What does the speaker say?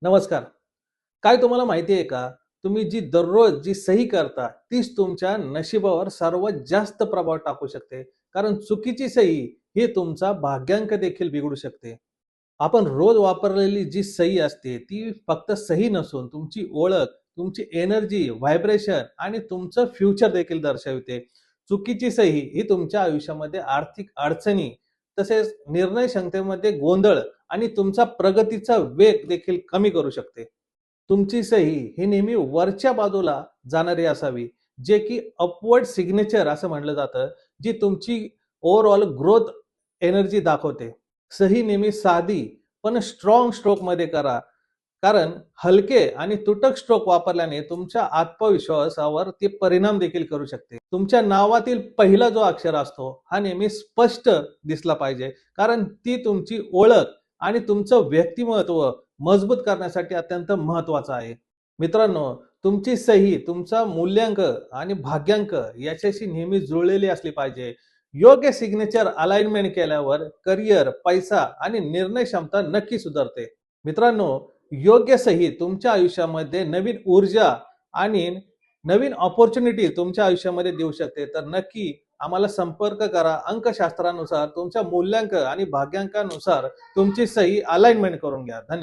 नमस्कार. काय तुम्हाला माहिती आहे का? तुम्ही जी दररोज जी सही करता, तीच तुमच्या नशिबावर सर्वात जास्त प्रभाव टाकू शकते. कारण चुकीची सही ही तुमचा भाग्यांक देखील बिघडू शकते. आपण रोज वापरलेली जी सही असते, ती फक्त सही नसून तुमची ओळख, तुमची एनर्जी, व्हायब्रेशन आणि तुमचं फ्युचर देखील दर्शवते. चुकीची सही ही तुमच्या आयुष्यामध्ये आर्थिक अडचणी, तसेच निर्णय क्षमतेमध्ये गोंधळ आणि तुमचा प्रगतीचा वेग देखील कमी करू शकते. तुमची सही ही नेहमी वरच्या बाजूला जाणारी असावी, जे की अपवर्ड सिग्नेचर असं म्हटलं जातं, जी तुमची ओव्हरऑल ग्रोथ एनर्जी दाखवते. सही नेहमी साधी पण स्ट्रॉंग स्ट्रोकमध्ये करा. कारण हलके आणि तुटक स्ट्रोक वापरल्याने तुमच्या आत्मविश्वासावर ते परिणाम देखील करू शकते. तुमच्या नावातील पहिला जो अक्षर असतो, हा नेहमी स्पष्ट दिसला पाहिजे. कारण ती तुमची ओळख आणि तुमचं व्यक्तिमत्व मजबूत करण्यासाठी अत्यंत महत्वाचं आहे. मित्रांनो, तुमची सही, तुमचा मूल्यांक आणि भाग्यांक याच्याशी नेहमी जुळलेली असली पाहिजे. योग्य सिग्नेचर अलाइनमेंट केल्यावर करिअर, पैसा आणि निर्णय क्षमता नक्की सुधारते. मित्रांनो, योग्य सही तुमच्या आयुष्यामध्ये नवीन ऊर्जा आणि नवीन अपॉर्च्युनिटी तुमच्या आयुष्यामध्ये देऊ शकते. तर नक्की आम्हाला संपर्क करा. अंकशास्त्रानुसार तुमच्या मूल्यांक आणि भाग्यांकानुसार तुमची सही अलाइनमेंट करून घ्या. धन्यवाद.